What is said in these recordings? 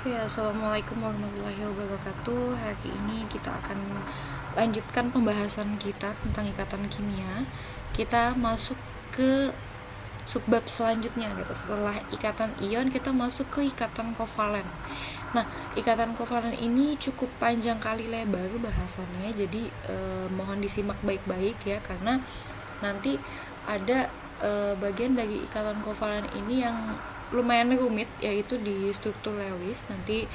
Oke, assalamualaikum warahmatullahi wabarakatuh. Hari ini kita akan lanjutkan pembahasan kita tentang ikatan kimia. Kita masuk ke subbab selanjutnya gitu. Setelah ikatan ion, kita masuk ke ikatan kovalen. Nah, ikatan kovalen ini cukup panjang kali lebar bahasannya, jadi mohon disimak baik-baik ya, karena nanti ada bagian dari ikatan kovalen ini yang lumayan rumit, yaitu di struktur Lewis. Nanti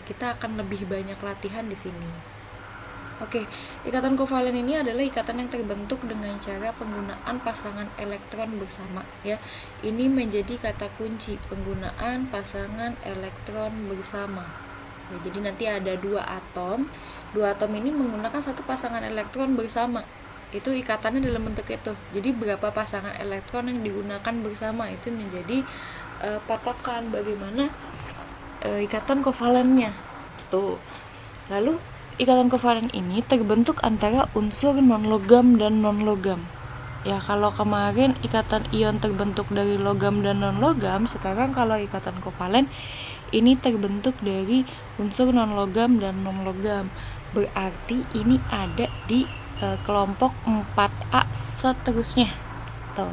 kita akan lebih banyak latihan di sini. Oke, ikatan kovalen ini adalah ikatan yang terbentuk dengan cara penggunaan pasangan elektron bersama ya. Ini menjadi kata kunci, penggunaan pasangan elektron bersama. Ya, jadi nanti ada dua atom ini menggunakan satu pasangan elektron bersama. Itu ikatannya dalam bentuk itu. Jadi berapa pasangan elektron yang digunakan bersama itu menjadi patokan bagaimana ikatan kovalennya. Tuh. Lalu ikatan kovalen ini terbentuk antara unsur non-logam dan non-logam. Ya, kalau kemarin ikatan ion terbentuk dari logam dan non-logam, sekarang kalau ikatan kovalen ini terbentuk dari unsur non-logam dan non-logam. Berarti ini ada di kelompok 4A seterusnya. Tuh.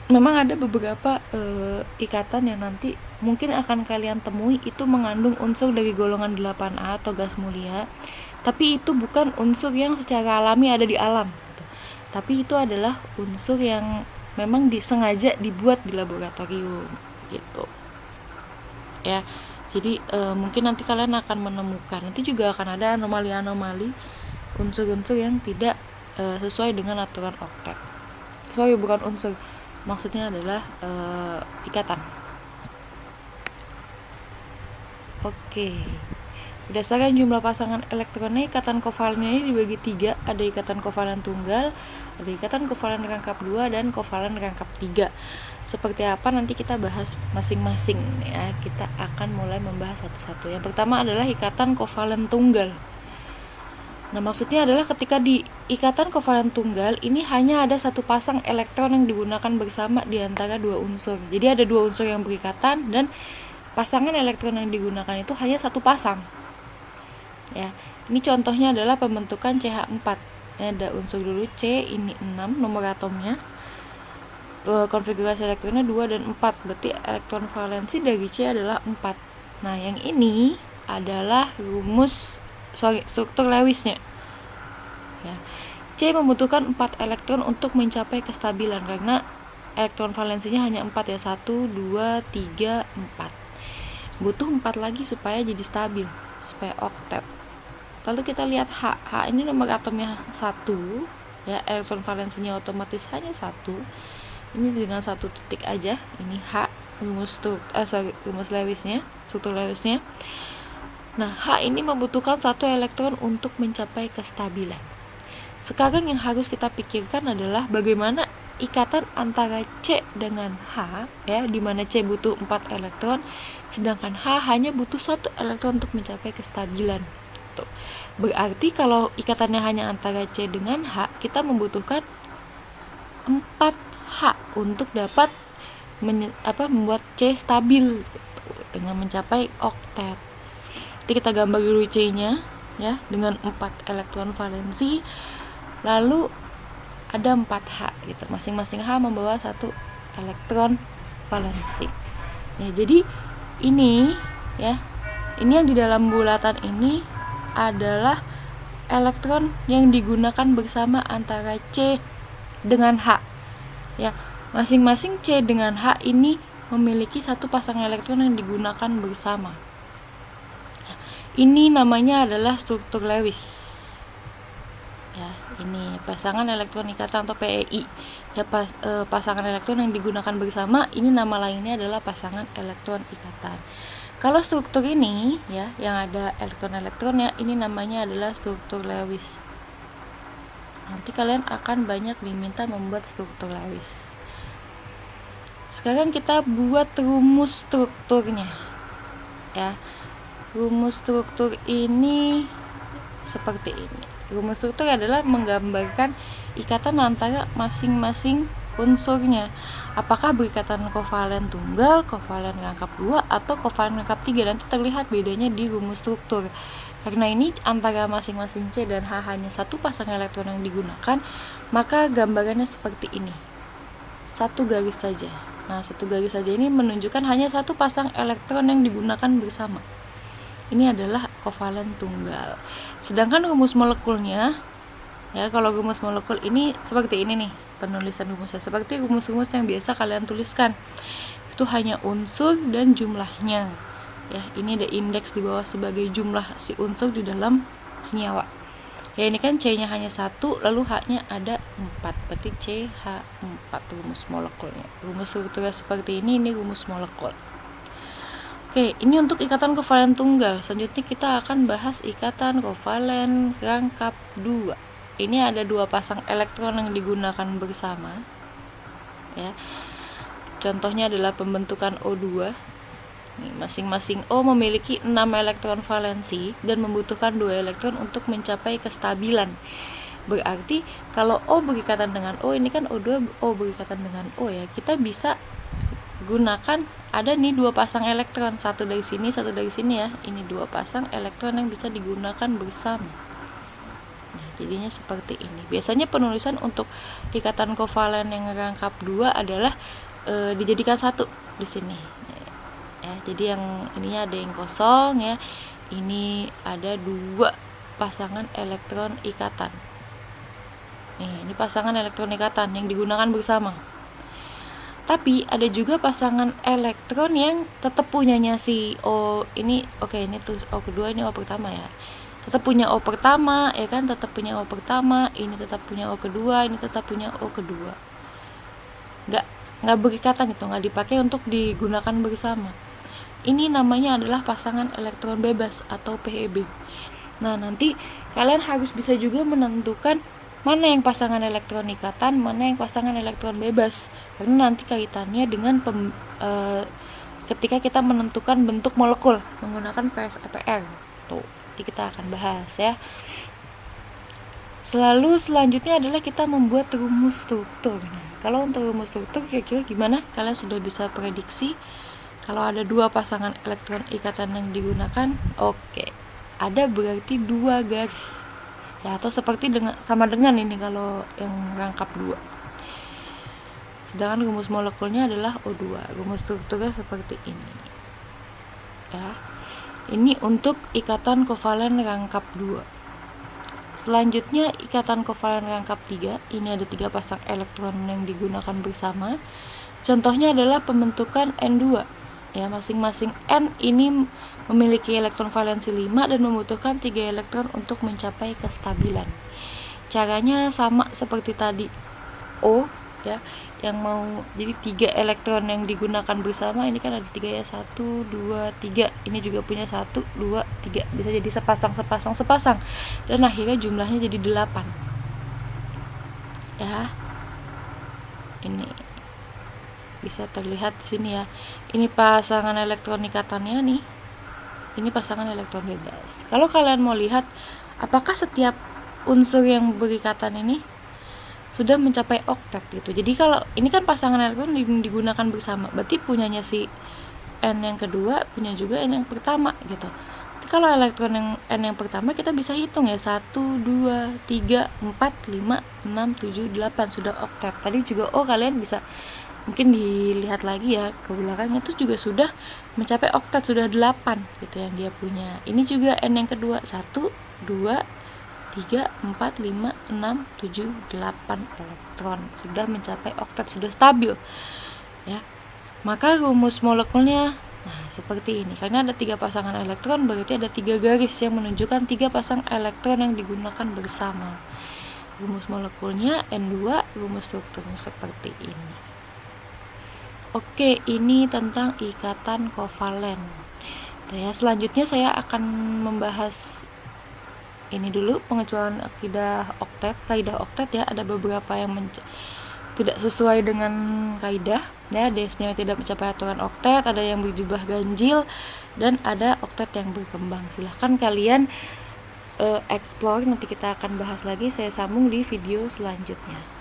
Memang ada beberapa ikatan yang nanti mungkin akan kalian temui itu mengandung unsur dari golongan 8A atau gas mulia, tapi itu bukan unsur yang secara alami ada di alam gitu. Tapi itu adalah unsur yang memang disengaja dibuat di laboratorium gitu ya. Jadi mungkin nanti kalian akan menemukan, nanti juga akan ada anomali-anomali unsur-unsur yang tidak sesuai dengan aturan oktet. Bukan unsur, maksudnya adalah ikatan. Oke. Berdasarkan jumlah pasangan elektronnya, ikatan kovalennya ini dibagi 3. Ada ikatan kovalen tunggal, ada ikatan kovalen rangkap 2, dan kovalen rangkap 3. Seperti apa nanti kita bahas masing-masing ya. Kita akan mulai membahas satu-satu. Yang pertama adalah ikatan kovalen tunggal. Nah, maksudnya adalah ketika di ikatan kovalen tunggal ini hanya ada satu pasang elektron yang digunakan bersama di antara dua unsur. Jadi ada dua unsur yang berikatan dan pasangan elektron yang digunakan itu hanya satu pasang. Ya, ini contohnya adalah pembentukan CH4. Ya, ada unsur dulu C, ini 6 nomor atomnya. Konfigurasi elektronnya 2 dan 4. Berarti elektron valensi dari C adalah 4. Nah, yang ini adalah struktur Lewisnya. Ya. C membutuhkan 4 elektron untuk mencapai kestabilan karena elektron valensinya hanya 4 ya. 1, 2, 3, 4. Butuh 4 lagi supaya jadi stabil, supaya oktet. Lalu kita lihat H. H ini nomor atomnya 1 ya, elektron valensinya otomatis hanya 1. Ini dengan 1 titik aja. Ini H, rumus Lewisnya, struktur Lewisnya. Nah, H ini membutuhkan 1 elektron untuk mencapai kestabilan. Sekarang yang harus kita pikirkan adalah bagaimana ikatan antara C dengan H ya, di mana C butuh 4 elektron sedangkan H hanya butuh 1 elektron untuk mencapai kestabilan. Tuh. Berarti kalau ikatannya hanya antara C dengan H, kita membutuhkan 4H untuk dapat membuat C stabil gitu, dengan mencapai oktet. Jadi kita gambar dulu C-nya ya dengan 4 elektron valensi. Lalu ada 4H gitu. Masing-masing H membawa 1 elektron valensi. Ya, jadi ini ya. Ini yang di dalam bulatan ini adalah elektron yang digunakan bersama antara C dengan H. Ya, masing-masing C dengan H ini memiliki 1 pasang elektron yang digunakan bersama. Ini namanya adalah struktur Lewis. Ya, ini pasangan elektron ikatan atau PEI. Ya, pasangan elektron yang digunakan bersama, ini nama lainnya adalah pasangan elektron ikatan. Kalau struktur ini ya, yang ada elektron-elektronnya, ini namanya adalah struktur Lewis. Nanti kalian akan banyak diminta membuat struktur Lewis. Sekarang kita buat rumus strukturnya. Ya. Rumus struktur ini seperti ini. Rumus struktur adalah menggambarkan ikatan antara masing-masing unsurnya. Apakah berikatan kovalen tunggal, kovalen rangkap 2, atau kovalen rangkap 3. Nanti terlihat bedanya di rumus struktur. Karena ini antara masing-masing C dan H hanya satu pasang elektron yang digunakan, maka gambarannya seperti ini. Satu garis saja. Nah, satu garis saja ini menunjukkan hanya satu pasang elektron yang digunakan bersama. Ini adalah kovalen tunggal. Sedangkan rumus molekulnya, ya, kalau rumus molekul ini seperti ini nih, penulisan rumusnya seperti rumus-rumus yang biasa kalian tuliskan. Itu hanya unsur dan jumlahnya. Ya, ini ada indeks di bawah sebagai jumlah si unsur di dalam senyawa. Ya, ini kan C-nya hanya 1, lalu H-nya ada 4. Berarti CH4 rumus molekulnya. Rumus strukturnya seperti ini rumus molekul. Oke, ini untuk ikatan kovalen tunggal. Selanjutnya kita akan bahas ikatan kovalen rangkap 2. Ini ada 2 pasang elektron yang digunakan bersama. Ya. Contohnya adalah pembentukan O2. Nih, masing-masing O memiliki 6 elektron valensi dan membutuhkan 2 elektron untuk mencapai kestabilan. Berarti kalau O berikatan dengan O, ini kan O2 O berikatan dengan O ya. Kita bisa gunakan ada nih 2 pasang elektron, satu dari sini, satu dari sini ya. Ini 2 pasang elektron yang bisa digunakan bersama. Nah, jadinya seperti ini. Biasanya penulisan untuk ikatan kovalen yang rangkap 2 adalah dijadikan satu di sini. Ya, jadi yang ininya ada yang kosong ya. Ini ada 2 pasangan elektron ikatan. Nih, ini pasangan elektron ikatan yang digunakan bersama. Tapi ada juga pasangan elektron yang tetap punyanya si O ini. Oke, ini tuh O kedua, ini O pertama ya. Tetap punya O pertama, ya kan? Tetap punya O pertama, ini tetap punya O kedua, ini tetap punya O kedua. Nggak berikatan itu, nggak dipakai untuk digunakan bersama. Ini namanya adalah pasangan elektron bebas atau PEB. Nah, nanti kalian harus bisa juga menentukan mana yang pasangan elektron ikatan, mana yang pasangan elektron bebas. Karena nanti kaitannya dengan ketika kita menentukan bentuk molekul menggunakan VSEPR. Tuh, nanti kita akan bahas ya. Selanjutnya adalah kita membuat rumus struktur. Nah, kalau untuk rumus struktur kira-kira gimana? Kalian sudah bisa prediksi kalau ada 2 pasangan elektron ikatan yang digunakan. Oke. Ada berarti 2 garis. Ya, atau seperti sama dengan ini kalau yang rangkap 2. Sedangkan rumus molekulnya adalah O2. Rumus strukturnya seperti ini. Ya. Ini untuk ikatan kovalen rangkap 2. Selanjutnya ikatan kovalen rangkap 3. Ini ada 3 pasang elektron yang digunakan bersama. Contohnya adalah pembentukan N2. Ya, masing-masing N ini memiliki elektron valensi 5 dan membutuhkan 3 elektron untuk mencapai kestabilan. Caranya sama seperti tadi. O ya, yang mau jadi 3 elektron yang digunakan bersama, ini kan ada 3 ya, 1, 2, 3. Ini juga punya 1, 2, 3. Bisa jadi sepasang dan akhirnya jumlahnya jadi 8. Ya. Ini bisa terlihat di sini ya. Ini pasangan elektron ikatannya nih. Ini pasangan elektron bebas. Kalau kalian mau lihat apakah setiap unsur yang berikatan ini sudah mencapai oktet gitu. Jadi kalau ini kan pasangan elektron digunakan bersama, berarti punyanya si N yang kedua punya juga N yang pertama gitu. Jadi kalau elektron yang N yang pertama kita bisa hitung ya, 1, 2, 3, 4, 5, 6, 7, 8 sudah oktet. Tadi juga kalian bisa mungkin dilihat lagi ya ke belakang, itu juga sudah mencapai oktet, sudah 8 gitu yang dia punya. Ini juga N yang kedua, 1, 2, 3, 4, 5, 6, 7, 8 elektron sudah mencapai oktet, sudah stabil ya. Maka rumus molekulnya seperti ini. Karena ada 3 pasangan elektron, berarti ada 3 garis yang menunjukkan 3 pasang elektron yang digunakan bersama. Rumus molekulnya N2, rumus strukturnya seperti ini. Oke, ini tentang ikatan kovalen. Ya, selanjutnya saya akan membahas ini dulu, pengecualian kaidah oktet ya. Ada beberapa yang tidak sesuai dengan kaidah ya, ada yang tidak mencapai aturan oktet, ada yang berjumlah ganjil, dan ada oktet yang berkembang. Silahkan kalian explore, nanti kita akan bahas lagi, saya sambung di video selanjutnya.